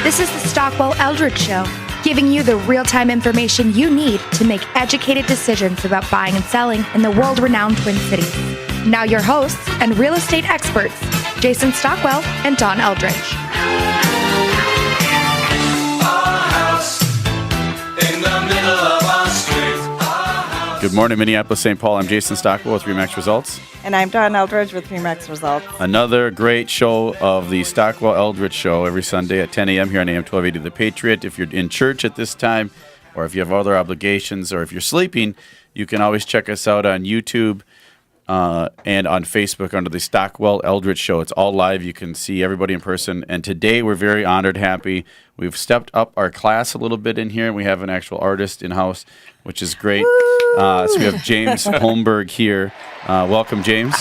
This is the Stockwell Eldridge Show, giving you the real-time information you need to make educated decisions about buying and selling in the world-renowned Twin Cities. Now your hosts and real estate experts, Jason Stockwell and Don Eldridge. Good morning, Minneapolis, St. Paul. I'm Jason Stockwell with RE/MAX Results. And I'm Don Eldridge with RE/MAX Results. Another great show of the Stockwell Eldridge Show every Sunday at 10 a.m. here on AM 1280 The Patriot. If you're in church at this time, or if you have other obligations, or if you're sleeping, you can always check us out on YouTube and on Facebook under the Stockwell Eldridge Show. It's all live. You can see everybody in person. And today we're very honored, happy. We've stepped up our class a little bit in here, and we have an actual artist in-house, which is great. So we have James Holmberg here. Welcome, James.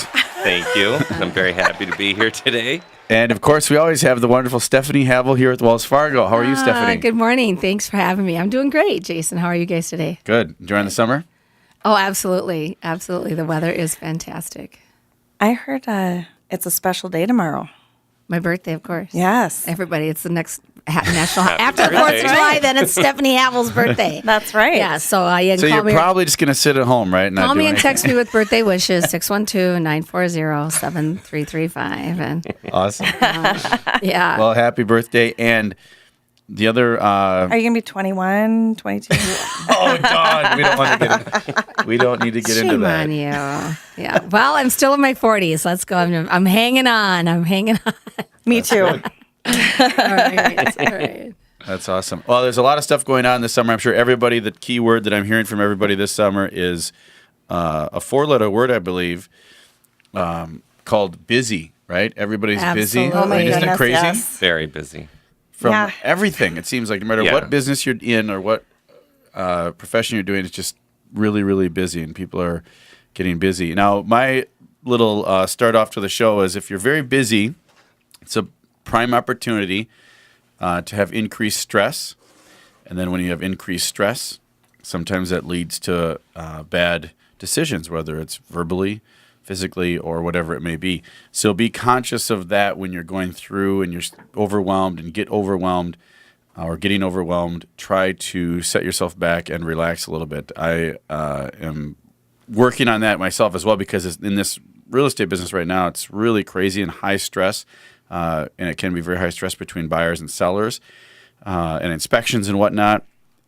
Thank you. I'm very happy to be here today. And, of course, we always have the wonderful Stephanie Havel here at Wells Fargo. How are you, Stephanie? Good morning. Thanks for having me. I'm doing great, Jason. How are you guys today? Good. Enjoying the summer? Oh, absolutely. Absolutely. The weather is fantastic. I heard it's a special day tomorrow. My birthday, of course. Yes. Everybody, it's the next national. Happy After the 4th birthday. of July, then it's Stephanie Havel's birthday. That's right. Yeah, so you can So call you're me. probably just going to sit at home, right? Call me and anything. text me with birthday wishes, 612-940-7335. And Awesome. yeah. Well, happy birthday. And the other... Are you going to be 21, 22? Oh, God. We don't need to get into Shame that. on you. Yeah. Well, I'm still in my 40s. Let's go. I'm hanging on. Me too. All right. All right. That's awesome. Well, there's a lot of stuff going on this summer. I'm sure everybody, the key word that I'm hearing from everybody this summer is a four-letter word, I believe, called busy, right? Everybody's busy. Absolutely. Oh, my Isn't it goodness, crazy? yes. Very busy. From Yeah. everything, it seems like no matter Yeah. what business you're in or what profession you're doing, it's just really, really busy, and people are getting busy. Now, my little start off to the show is if you're very busy, it's a prime opportunity to have increased stress. And then when you have increased stress, sometimes that leads to bad decisions, whether it's verbally, physically, or whatever it may be. So be conscious of that when you're going through and you're overwhelmed and get overwhelmed or getting overwhelmed. Try to set yourself back and relax a little bit. I am working on that myself as well because in this real estate business right now, it's really crazy and high stress. And it can be very high stress between buyers and sellers and inspections and whatnot.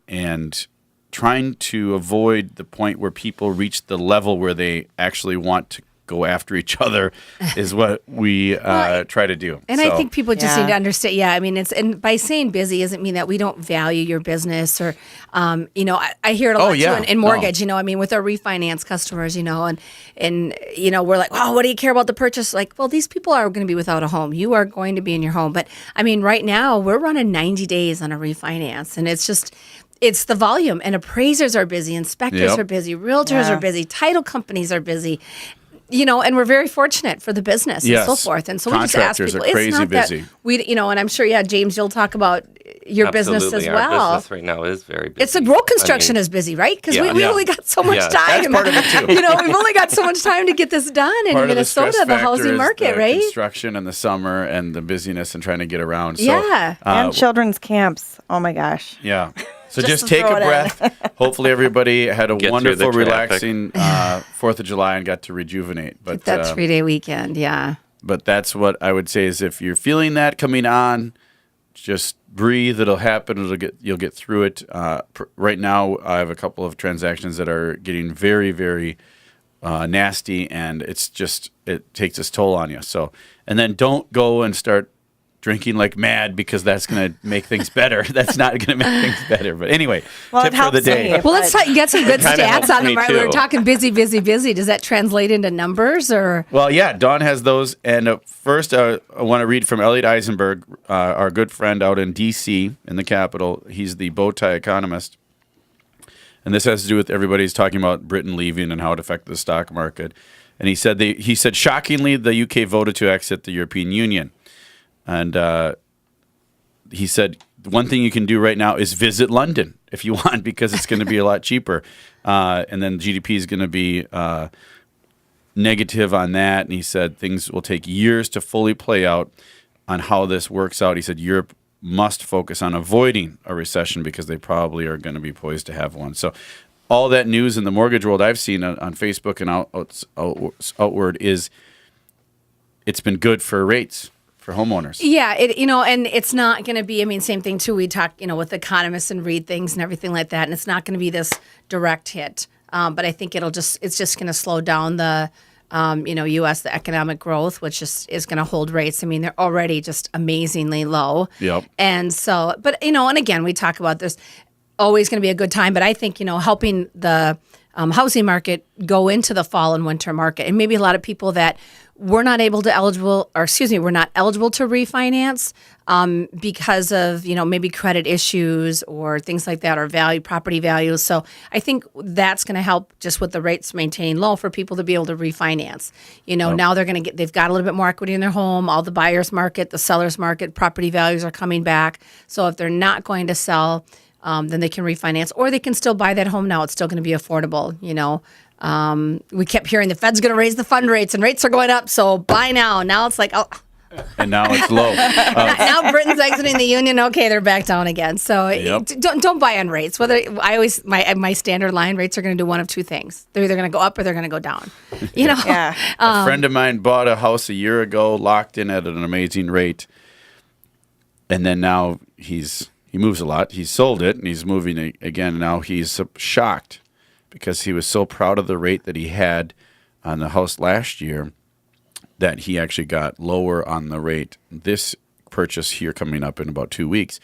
And trying to avoid the point where people reach the level where they actually want to go after each other is what we try to do. And I think people just Yeah. need to understand. Yeah, I mean, and by saying busy doesn't mean that we don't value your business or, I hear it a lot yeah. too in mortgage. I mean, with our refinance customers, and we're like, oh, what do you care about the purchase? Like, well, these people are going to be without a home. You are going to be in your home, but I mean, right now we're running 90 days on a refinance, and it's just. It's the volume, and appraisers are busy, inspectors Yep. are busy, realtors Yeah. are busy, title companies are busy. And we're very fortunate for the business Yes. and so forth. And so we just ask Contractors people, are it's crazy not busy. that we, and I'm sure, James, you'll talk about your business Absolutely. as well. Our business right now is very busy. It's a road construction is busy, right? Because Yeah. we Yeah. only got so much Yeah. time. That's part of it, too. We've only got so much time to get this done in Part of the stress Minnesota, the factor housing is market, the right? construction and the summer and the busyness and trying to get around. So, Yeah. And children's camps. Oh, my gosh. Yeah. So Just just to take throw a it in. breath. Hopefully everybody had a Get through wonderful, the traffic. relaxing 4th of July and got to rejuvenate. But That 3-day weekend, yeah. but that's what I would say is if you're feeling that coming on, just breathe. It'll happen. You'll get through it. Right now, I have a couple of transactions that are getting very, very nasty, and it takes its toll on you. So, and then don't go and start drinking like mad because that's going to make things better. That's not going to make things better. But anyway, Well, tip it for the helps day. me. Well, let's talk, you got some good Kinda stats helps on me them, right? We were too. talking busy. Does that translate into numbers or? Well, yeah, Dawn has those. And first, I want to read from Elliot Eisenberg, our good friend out in D.C. in the Capitol. He's the bow tie economist. And this has to do with everybody's talking about Britain leaving and how it affected the stock market. And he said, shockingly, the UK voted to exit the European Union. And he said, one thing you can do right now is visit London if you want, because it's going to be a lot cheaper. And then GDP is going to be negative on that. And he said things will take years to fully play out on how this works out. He said Europe must focus on avoiding a recession because they probably are going to be poised to have one. So all that news in the mortgage world I've seen on Facebook and outward is it's been good for rates for homeowners. Yeah, and it's not going to be, I mean, same thing too. We talk, with economists and read things and everything like that, and it's not going to be this direct hit. But I think it's just going to slow down the, U.S., the economic growth, which is going to hold rates. I mean, they're already just amazingly low. Yep. And so, but, and again, we talk about this, always going to be a good time, but I think, helping the housing market go into the fall and winter market, and maybe a lot of people that we're not eligible to refinance because of, maybe credit issues or things like that, or property values. So I think that's going to help just with the rates maintaining low for people to be able to refinance. Now they've got a little bit more equity in their home, all the buyer's market, the seller's market, property values are coming back. So if they're not going to sell, then they can refinance, or they can still buy that home now. It's still going to be affordable, We kept hearing the Fed's going to raise the fund rates and rates are going up, so buy now. Now it's like, oh. And now it's low. Now Britain's exiting the union. Okay, they're back down again. So don't buy on rates. My standard line, rates are going to do one of two things. They're either going to go up or they're going to go down. Yeah. A friend of mine bought a house a year ago, locked in at an amazing rate, and then now he moves a lot. He sold it, and he's moving again. Now he's shocked because he was so proud of the rate that he had on the house last year that he actually got lower on the rate this purchase here coming up in about 2 weeks.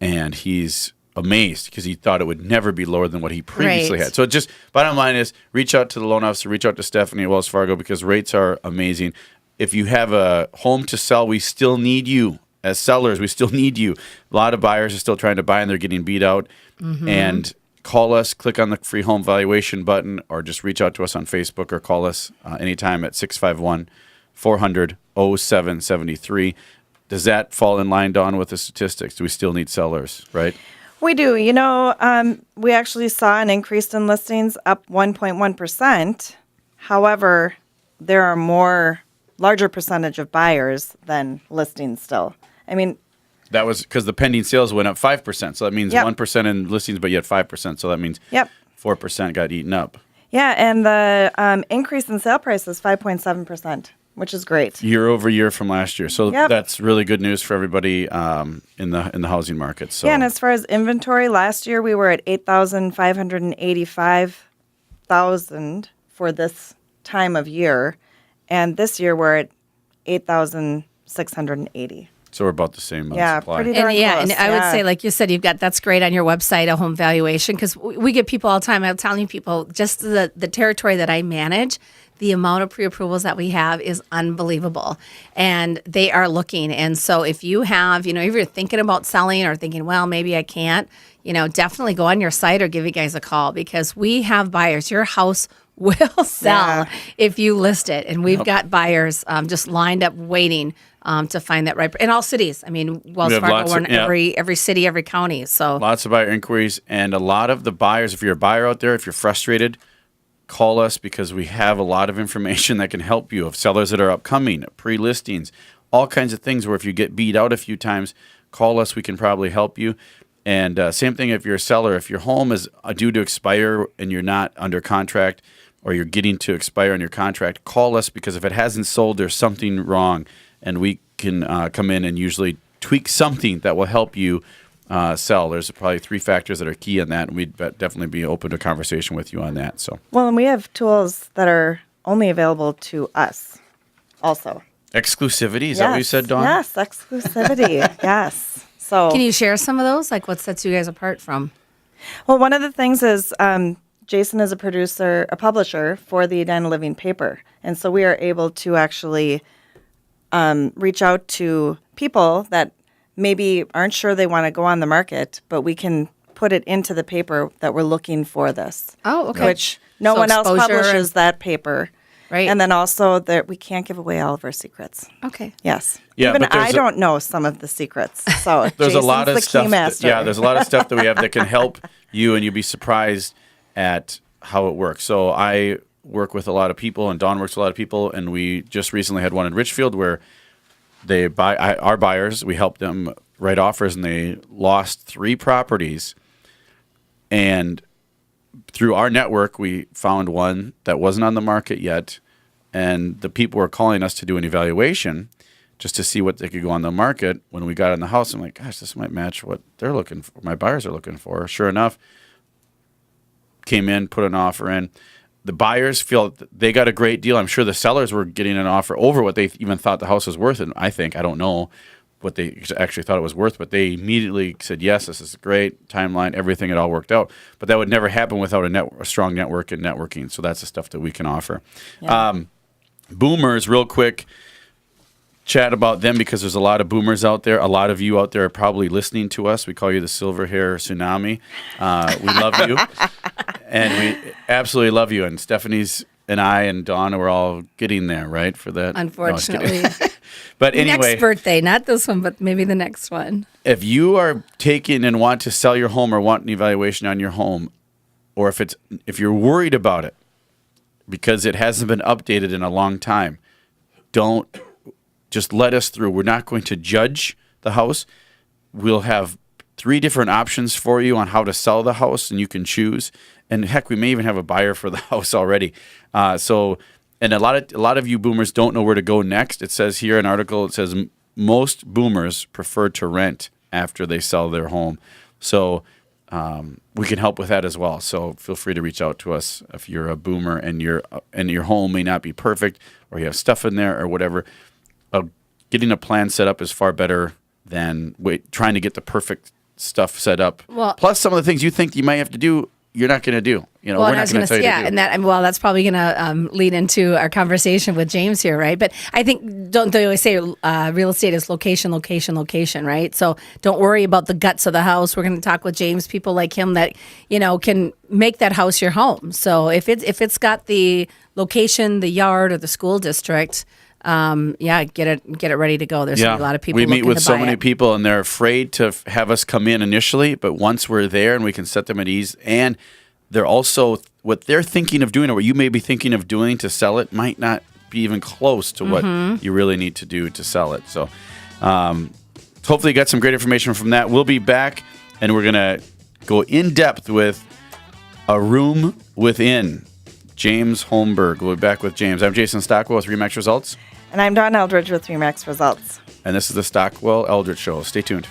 And he's amazed because he thought it would never be lower than what he previously had. So just bottom line is reach out to the loan officer, reach out to Stephanie at Wells Fargo because rates are amazing. If you have a home to sell, we still need you. As sellers, we still need you. A lot of buyers are still trying to buy and they're getting beat out. Mm-hmm. And call us, click on the free home valuation button, or just reach out to us on Facebook or call us anytime at 651-400-0773. Does that fall in line, Dawn, with the statistics? Do we still need sellers, right? We do. We actually saw an increase in listings, up 1.1%. However, there are larger percentage of buyers than listings still. I mean, that was because the pending sales went up 5%. So that means 1% in listings, but yet 5%. So that means 4% got eaten up. Yeah, and the increase in sale price is 5.7%, which is great. Year over year from last year. So that's really good news for everybody in the housing market. So. Yeah, and as far as inventory, last year we were at 8,585,000 for this time of year. And this year we're at 8,680. So we're about the same yeah, supply. Pretty darn close. And I would say, like you said, that's great on your website, a home valuation, because we get people all the time. I'm telling people, just the territory that I manage, the amount of pre-approvals that we have is unbelievable, and they are looking. And so if you have, if you're thinking about selling or thinking, well, maybe I can't, definitely go on your site or give you guys a call because we have buyers. Your house will sell if you list it. And we've got buyers just lined up waiting to find that right. In all cities. I mean, Wells Fargo, we're in every city, every county. So lots of buyer inquiries. And a lot of the buyers, if you're a buyer out there, if you're frustrated, call us because we have a lot of information that can help you of sellers that are upcoming, pre-listings, all kinds of things where if you get beat out a few times, call us. We can probably help you. And same thing if you're a seller. If your home is due to expire and you're not under contract, or you're getting to expire on your contract, call us because if it hasn't sold, there's something wrong, and we can come in and usually tweak something that will help you sell. There's probably 3 factors that are key in that, and we'd definitely be open to a conversation with you on that. So, well, and we have tools that are only available to us also. Exclusivity, is that what you said, Dawn? Yes, exclusivity, yes. So, can you share some of those? Like what sets you guys apart from? Well, one of the things is Jason is a publisher for the Edina Living paper. And so we are able to actually reach out to people that maybe aren't sure they want to go on the market, but we can put it into the paper that we're looking for this. Oh, okay. Which no one else publishes that paper. Right. And then also that we can't give away all of our secrets. Okay. Yes. Yeah, even I don't know some of the secrets. So there's Jason's a lot of the stuff. key master. There's a lot of stuff that we have that can help you, and you'll be surprised at how it works. So I work with a lot of people, and Dawn works with a lot of people, and we just recently had one in Richfield where they buy our buyers. We help them write offers, and they lost 3 properties. And through our network, we found one that wasn't on the market yet, and the people were calling us to do an evaluation just to see what they could go on the market. When we got in the house, I'm like, gosh, this might match what they're looking for, my buyers are looking for. Sure enough, came in, put an offer in. The buyers feel they got a great deal. I'm sure the sellers were getting an offer over what they even thought the house was worth. And I don't know what they actually thought it was worth, but they immediately said, yes, this is great, timeline, everything, it all worked out. But that would never happen without a strong network and networking. So that's the stuff that we can offer. Yeah. Boomers, real quick, chat about them because there's a lot of boomers out there. A lot of you out there are probably listening to us. We call you the silver hair tsunami. We love you. And we absolutely love you. And Stephanie's and I and Dawn, we're all getting there, right? For that. Unfortunately. No, but anyway. Next birthday, not this one, but maybe the next one. If you are taking and want to sell your home or want an evaluation on your home, or if you're worried about it because it hasn't been updated in a long time, don't just let us through. We're not going to judge the house. We'll have 3 different options for you on how to sell the house, and you can choose. And heck, we may even have a buyer for the house already. And a lot of you boomers don't know where to go next. It says here in an article, it says most boomers prefer to rent after they sell their home. So we can help with that as well. So feel free to reach out to us if you're a boomer and your home may not be perfect, or you have stuff in there or whatever. Getting a plan set up is far better than trying to get the perfect stuff set up. Well, plus some of the things you think you might have to do, you're not going to do. We're not going to tell you to do. And that's probably going to lead into our conversation with James here, right? But I think, don't they always say real estate is location, location, location, right? So don't worry about the guts of the house. We're going to talk with James, people like him that, can make that house your home. So if it's got the location, the yard, or the school district, get it ready to go. There's a lot of people. We meet with so many people, and they're afraid to have us come in initially. But once we're there, and we can set them at ease, and they're also what they're thinking of doing, or what you may be thinking of doing to sell it, might not be even close to what you really need to do to sell it. So, hopefully, you got some great information from that. We'll be back, and we're gonna go in depth with a room within. James Holmberg. We'll be back with James. I'm Jason Stockwell with RE/MAX Results. And I'm Dawn Eldridge with RE/MAX Results. And this is the Stockwell Eldridge Show. Stay tuned.